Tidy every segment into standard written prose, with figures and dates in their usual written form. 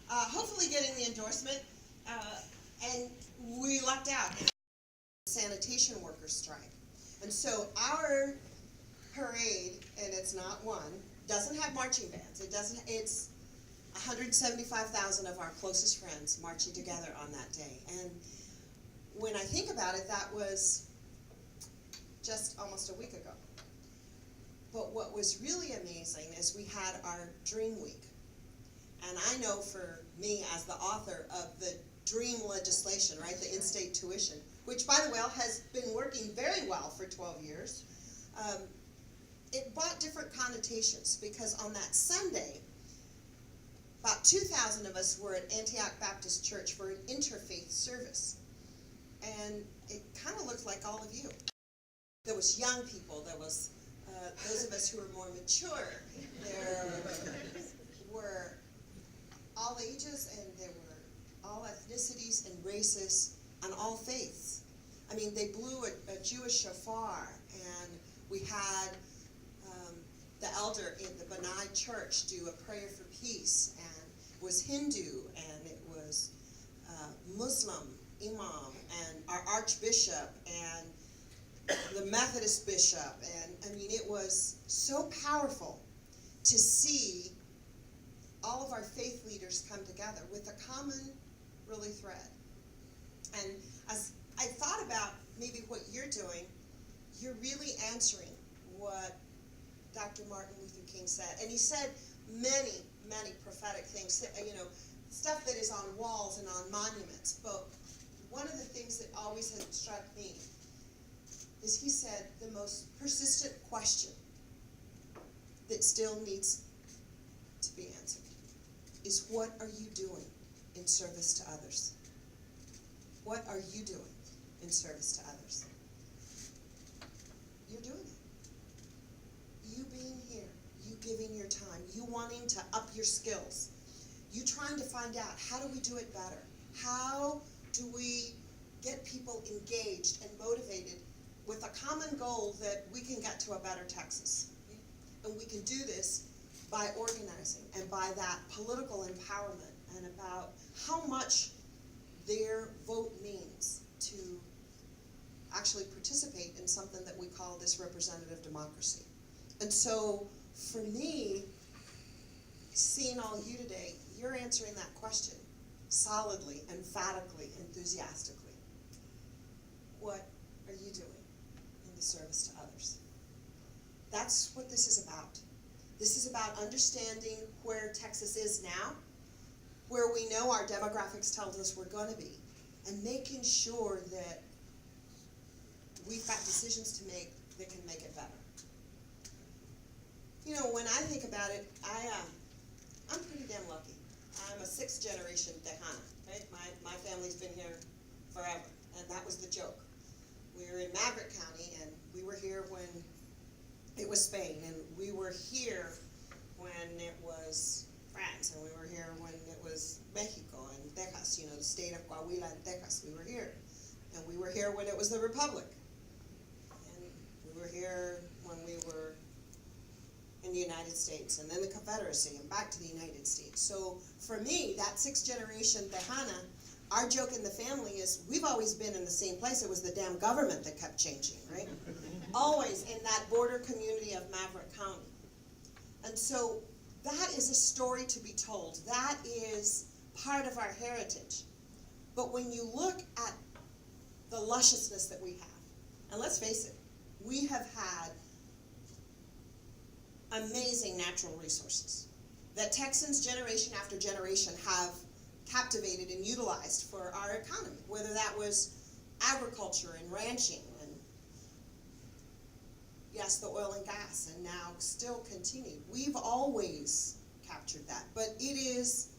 hopefully getting the endorsement, and we lucked out in a sanitation workers strike. And so our parade, and it's not one, doesn't have marching bands. It's 175,000 of our closest friends marching together on that day. And when I think about it, that was just almost a week ago. But what was really amazing is we had our Dream Week. And I know for me as the author of the DREAM legislation, right, the in-state tuition, which by the way has been working very well for 12 years, it brought different connotations because on that Sunday, about 2,000 of us were at Antioch Baptist Church for an interfaith service. And it kind of looked like all of you. There was young people, there was those of us who were more mature, there were all ages, and there were all ethnicities and races and all faiths. I mean, they blew a Jewish shofar, and we had the elder in the Benai church do a prayer for peace, and it was Hindu, and it was Muslim imam, and our archbishop, and the Methodist bishop, and I mean, it was so powerful to see all of our faith leaders come together with a common, really, thread. And as I thought about maybe what you're doing, you're really answering what Dr. Martin Luther King said. And he said many, many prophetic things, you know, stuff that is on walls and on monuments. But one of the things that always has struck me is he said the most persistent question that still needs to be answered is, what are you doing in service to others? What are you doing in service to others? You're doing it. You being here, you giving your time, you wanting to up your skills, you trying to find out, how do we do it better? How do we get people engaged and motivated with a common goal that we can get to a better Texas? And we can do this by organizing and by that political empowerment, and about how much their vote means to actually participate in something that we call this representative democracy. And so for me, seeing all you today, you're answering that question solidly, emphatically, enthusiastically. What are you doing in the service to others? That's what this is about. This is about understanding where Texas is now, where we know our demographics tells us we're going to be, and making sure that we've got decisions to make that can make it better. You know, when I think about it, I'm pretty damn lucky. I'm a 6th generation Tejana, right? My family's been here forever, and that was the joke. We were in Maverick County, and we were here when it was Spain, and we were here when it was France, and we were here when it was Mexico and Texas, you know, the state of Coahuila and Texas. We were here. And we were here when it was the Republic. And we were here when we were in the United States, and then the Confederacy, and back to the United States. So for me, that 6th generation Tejana, our joke in the family is we've always been in the same place. It was the damn government that kept changing, right? Always in that border community of Maverick County. And so that is a story to be told. That is part of our heritage. But when you look at the lusciousness that we have, and let's face it, we have had amazing natural resources that Texans generation after generation have captivated and utilized for our economy, whether that was agriculture and ranching, and yes, the oil and gas, and now still continued. We've always captured that, but it is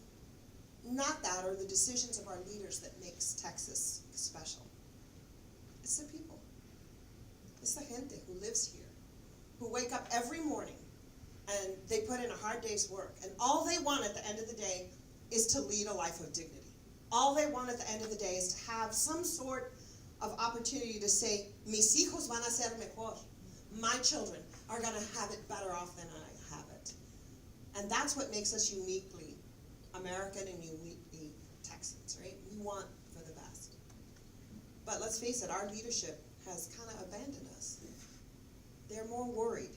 not that or the decisions of our leaders that makes Texas special. It's the people. It's the gente who lives here, who wake up every morning and they put in a hard day's work, and all they want at the end of the day is to lead a life of dignity. All they want at the end of the day is to have some sort of opportunity to say, mis hijos van a ser mejor. My children are going to have it better off than I have it. And that's what makes us uniquely American and unique want for the best. But let's face it, our leadership has kind of abandoned us. They're more worried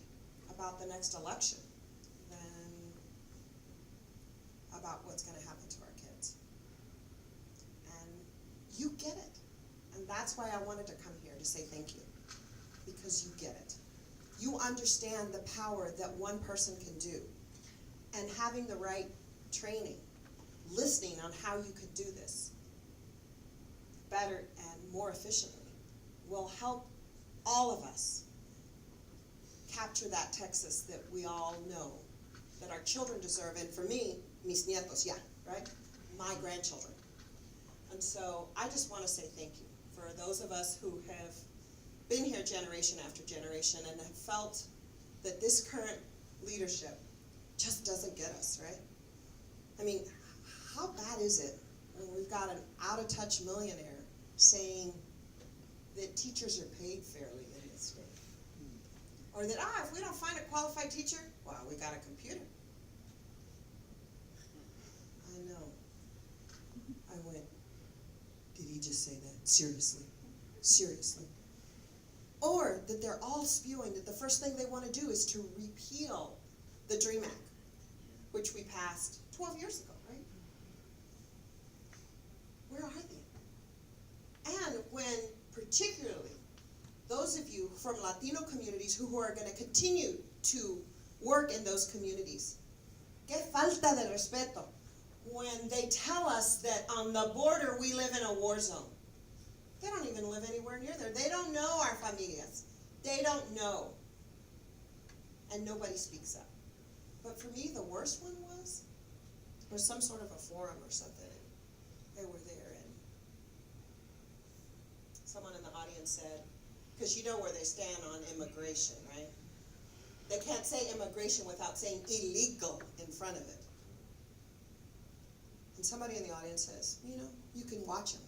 about the next election than about what's going to happen to our kids. And you get it. And that's why I wanted to come here to say thank you. Because you get it. You understand the power that one person can do. And having the right training, listening on how you could do this better and more efficiently will help all of us capture that Texas that we all know, that our children deserve, and for me, mis nietos, yeah, right? My grandchildren. And so I just want to say thank you for those of us who have been here generation after generation and have felt that this current leadership just doesn't get us, right? I mean, how bad is it when we've got an out-of-touch millionaire saying that teachers are paid fairly in this state? Or that, if we don't find a qualified teacher, well, we got a computer. I know. I went, did he just say that? Seriously? Seriously? Or that they're all spewing that the first thing they want to do is to repeal the DREAM Act, which we passed 12 years ago, right? Where are they? And when particularly those of you from Latino communities who are going to continue to work in those communities, que falta de respeto when they tell us that on the border we live in a war zone. They don't even live anywhere near there. They don't know our familias. They don't know. And nobody speaks up. But for me, the worst one was some sort of a forum or something. They were there, and someone in the audience said, because you know where they stand on immigration, right? They can't say immigration without saying illegal in front of it. And somebody in the audience says, you can watch them.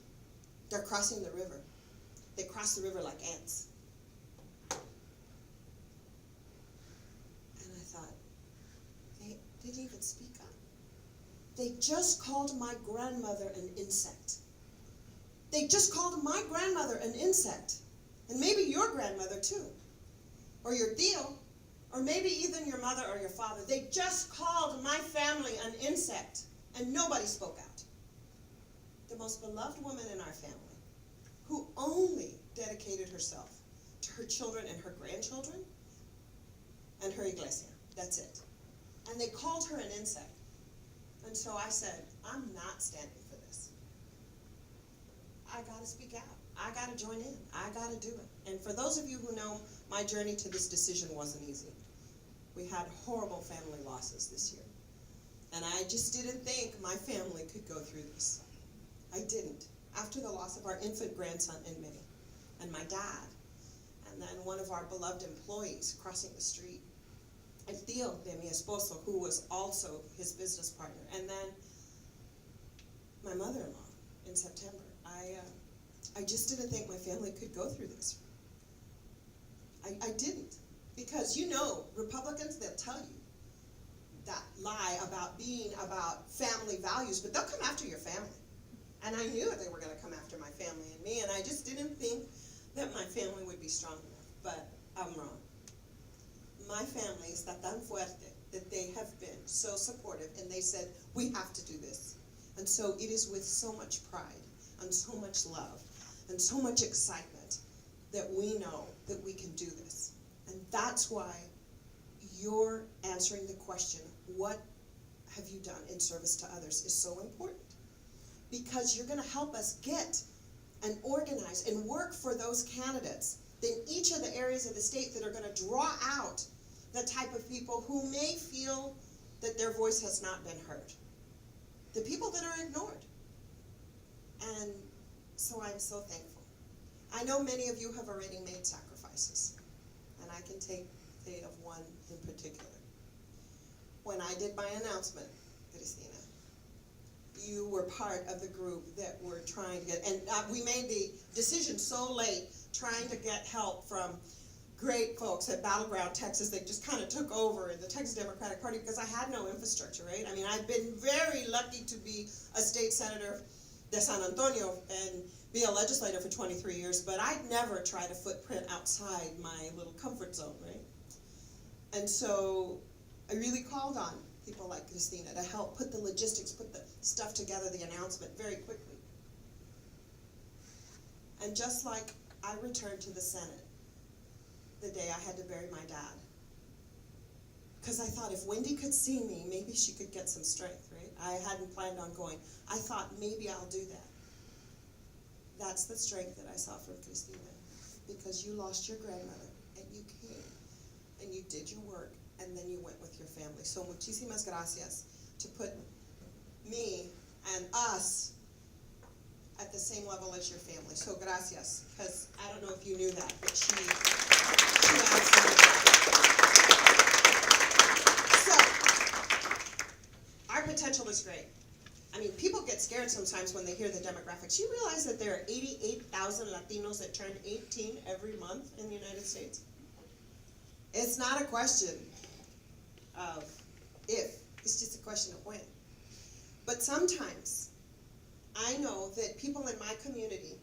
They're crossing the river. They cross the river like ants. And I thought, they didn't even speak up. They just called my grandmother an insect. They just called my grandmother an insect. And maybe your grandmother too. Or your tío. Or maybe even your mother or your father. They just called my family an insect. And nobody spoke out. The most beloved woman in our family, who only dedicated herself to her children and her grandchildren and her iglesia. That's it. And they called her an insect. And so I said, I'm not standing for this. I gotta speak out. I gotta join in. I gotta do it. And for those of you who know, my journey to this decision wasn't easy. We had horrible family losses this year. And I just didn't think my family could go through this. I didn't. After the loss of our infant grandson in May, and my dad, and then one of our beloved employees crossing the street, el tío de mi esposo, who was also his business partner, and then my mother-in-law in September. I just didn't think my family could go through this. I didn't. Because Republicans, they'll tell you that lie about being about family values, but they'll come after your family. And I knew they were going to come after my family and me, and I just didn't think that my family would be strong enough. But I'm wrong. My family está tan fuerte that they have been so supportive, and they said, we have to do this. And so it is with so much pride and so much love and so much excitement that we know that we can do this. And that's why you're answering the question, what have you done in service to others, is so important. Because you're going to help us get and organize and work for those candidates in each of the areas of the state that are going to draw out the type of people who may feel that their voice has not been heard. The people that are ignored. And so I'm so thankful. I know many of you have already made sacrifices. And I can take of one in particular. When I did my announcement, Cristina, you were part of the group that were trying to get, and we made the decision so late, trying to get help from great folks at Battleground Texas. They just kind of took over in the Texas Democratic Party because I had no infrastructure, right? I mean, I've been very lucky to be a state senator de San Antonio and be a legislator for 23 years, but I'd never tried a footprint outside my little comfort zone, right? And so I really called on people like Cristina to help put the logistics, put the stuff together, the announcement very quickly. And just like I returned to the Senate the day I had to bury my dad, because I thought if Wendy could see me, maybe she could get some strength, right? I hadn't planned on going. I thought maybe I'll do that. That's the strength that I saw from Cristina, because you lost your grandmother, and you came, and you did your work, and then you went with your family. So muchísimas gracias to put me and us at the same level as your family. So gracias, because I don't know if you knew that, but she So, our potential is great. I mean, people get scared sometimes when they hear the demographics. You realize that there are 88,000 Latinos that turn 18 every month in the United States? It's not a question of if, it's just a question of when. But sometimes, I know that people in my community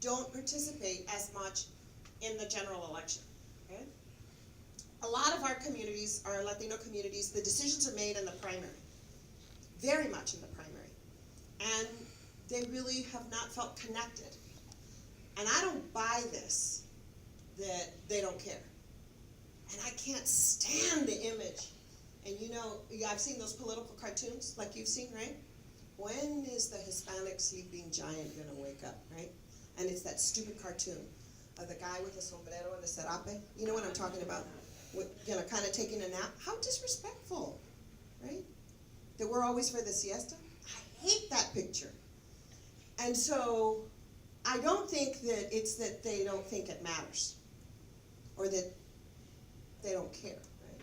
don't participate as much in the general election, okay? A lot of our communities, our Latino communities, the decisions are made in the primary, very much in the primary. And they really have not felt connected. And I don't buy this, that they don't care. And I can't stand the image. And you know, I've seen those political cartoons, like you've seen, right? When is the Hispanic sleeping giant gonna wake up, right? And it's that stupid cartoon of the guy with the sombrero and the serape. You know what I'm talking about? With, you know, kind of taking a nap. How disrespectful, right? That we're always for the siesta. I hate that picture. And so I don't think that it's that they don't think it matters or that they don't care, right?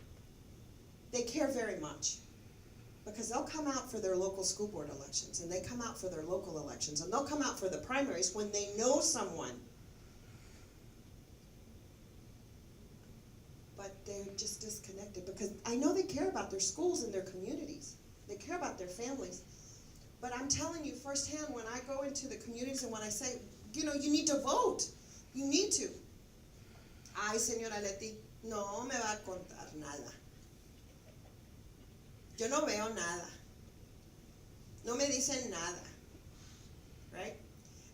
They care very much because they'll come out for their local school board elections and they come out for their local elections and they'll come out for the primaries when they know someone. But they're just disconnected because I know they care about their schools and their communities. They care about their families. But I'm telling you firsthand, when I go into the communities and when I say, you know, you need to vote. You need to. Ay, señora Leti, no me va a contar nada. Yo no veo nada. No me dicen nada. Right?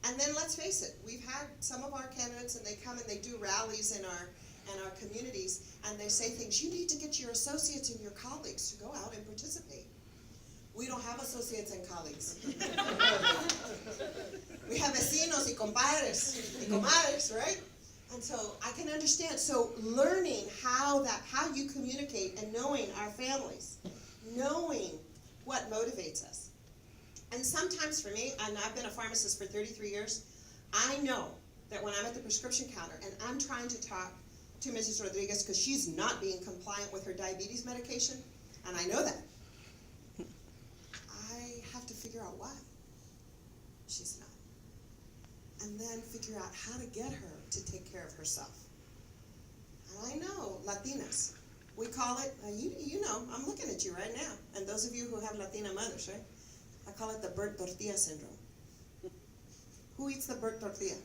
And then let's face it, we've had some of our candidates and they come and they do rallies in our communities and they say things, you need to get your associates and your colleagues to go out and participate. We don't have associates and colleagues. We have vecinos y compadres y comadres, right? And so I can understand. So learning how you communicate and knowing our families, knowing what motivates us. And sometimes for me, and I've been a pharmacist for 33 years, I know that when I'm at the prescription counter and I'm trying to talk to Mrs. Rodriguez because she's not being compliant with her diabetes medication, and I know that, have to figure out why she's not. And then figure out how to get her to take care of herself. And I know, Latinas, we call it, you know, I'm looking at you right now. And those of you who have Latina mothers, right? I call it the burnt tortilla syndrome. Who eats the burnt tortilla?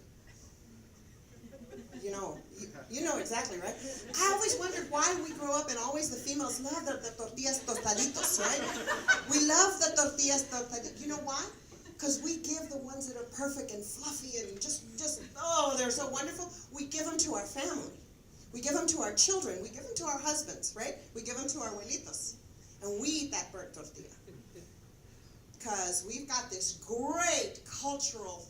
You know exactly, right? I always wondered why we grow up and always the females love the tortillas tostaditos, right? We love the tortillas tostaditos. You know why? Because we give the ones that are perfect and fluffy and just, oh, they're so wonderful. We give them to our family. We give them to our children. We give them to our husbands, right? We give them to our abuelitos. And we eat that burnt tortilla. Because we've got this great cultural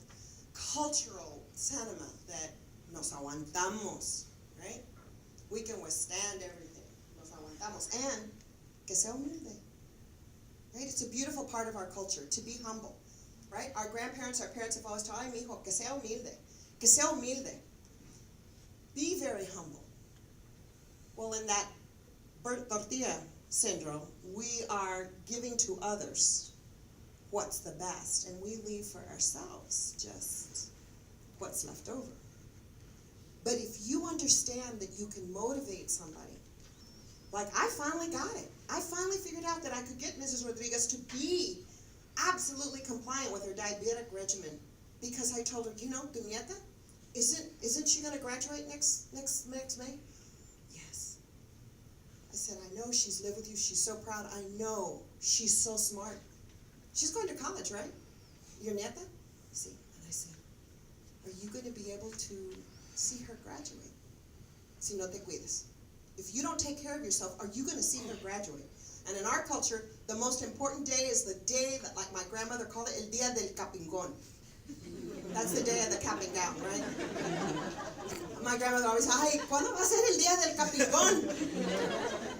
sentiment that nos aguantamos, right? We can withstand everything. Nos aguantamos. And que sea humilde. Right? It's a beautiful part of our culture, to be humble. Right? Our grandparents, our parents have always taught, ay, mijo, que sea humilde. Que sea humilde. Be very humble. Well, in that burnt tortilla syndrome, we are giving to others what's the best, and we leave for ourselves just what's left over. But if you understand that you can motivate somebody, like I finally got it. I finally figured out that I could get Mrs. Rodriguez to be absolutely absolutely compliant with her diabetic regimen because I told her, you know, tu nieta, isn't she going to graduate next May? Yes. I said, I know she's lived with you. She's so proud. I know she's so smart. She's going to college, right? Your nieta? See, and I said, are you going to be able to see her graduate? Si no te cuides. If you don't take care of yourself, are you going to see her graduate? And in our culture, the most important day is the day that, like my grandmother called it, el día del capingón. That's the day of the capping gown, right? My grandmother always said, ay, ¿cuándo va a ser el día del capingón?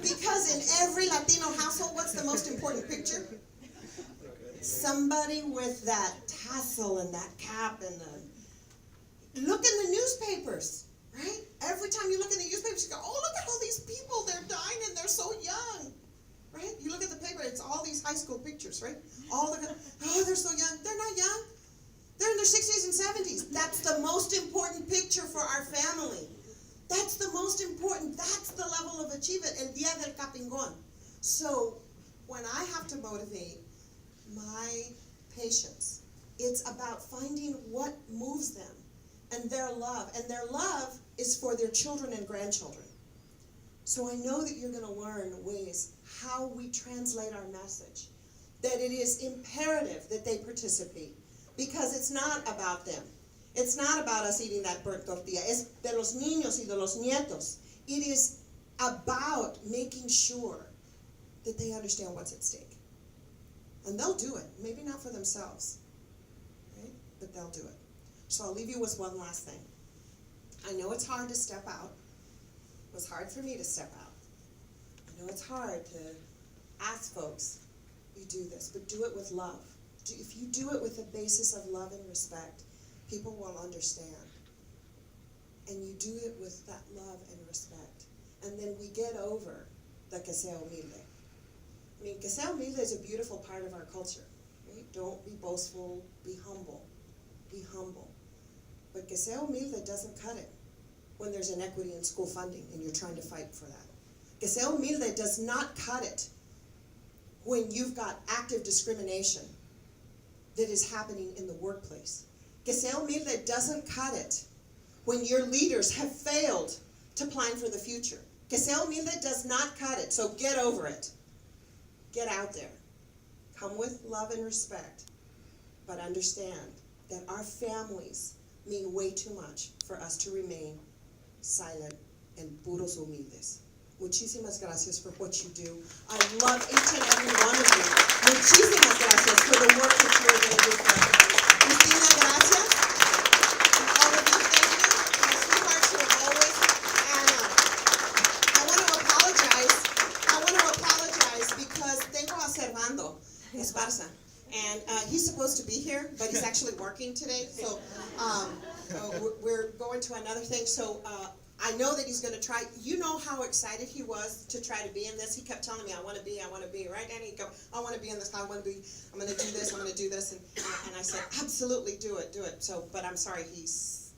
Because in every Latino household, what's the most important picture? Somebody with that tassel and that cap and the... Look in the newspapers, right? Every time you look in the newspapers, you go, oh, look at all these people. They're dying and they're so young, right? You look at the paper, it's all these high school pictures, right? Oh, they're so young. They're not young. They're in their 60s and 70s. That's the most important picture for our family. That's the most important. That's the level of achievement. El día del capingón. So when I have to motivate my patients, it's about finding what moves them and their love. And their love is for their children and grandchildren. So I know that you're going to learn ways how we translate our message, that it is imperative that they participate, because it's not about them. It's not about us eating that burnt tortilla. Es de los niños y de los nietos. It is about making sure that they understand what's at stake. And they'll do it. Maybe not for themselves, right? But they'll do it. So I'll leave you with one last thing. I know it's hard to step out. It was hard for me to step out. I know it's hard to ask folks, you do this, but do it with love. If you do it with a basis of love and respect, people will understand. And you do it with that love and respect. And then we get over the que sea humilde. I mean, que sea humilde is a beautiful part of our culture. Right? Don't be boastful, be humble. Be humble. But que sea humilde doesn't cut it when there's inequity in school funding and you're trying to fight for that. Que sea humilde does not cut it when you've got active discrimination that is happening in the workplace. Que sea humilde doesn't cut it when your leaders have failed to plan for the future. Que sea humilde does not cut it, so get over it. Get out there. Come with love and respect, but understand that our families mean way too much for us to remain silent and puros humildes. Muchísimas gracias for what you do. I love each and every one of you. Muchísimas gracias for the work that you are going to do for us. Cristina, gracias. And all of you, thank you. My sweethearts who have always. And I want to apologize because tengo a Servando Esparza. And he's supposed to be here, but he's actually working today. So we're going to another thing. So I know that he's going to try. You know how excited he was to try to be in this. He kept telling me, I want to be, right, Danny? He'd go, I want to be in this, I'm going to do this. And I said, absolutely, do it. So, but I'm sorry, he's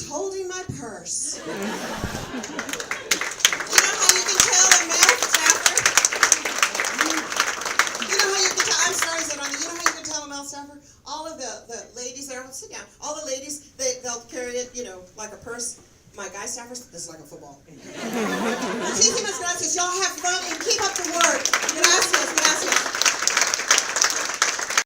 holding my purse. You know how you can tell a male staffer? You know how you can tell, I'm sorry, Zedon, you know how you can tell a male staffer? All of the ladies there, sit down, all the ladies, they'll carry it, you know, like a purse. My guy staffers, this is like a football. Muchísimas gracias. Y'all have fun and keep up the work. Gracias.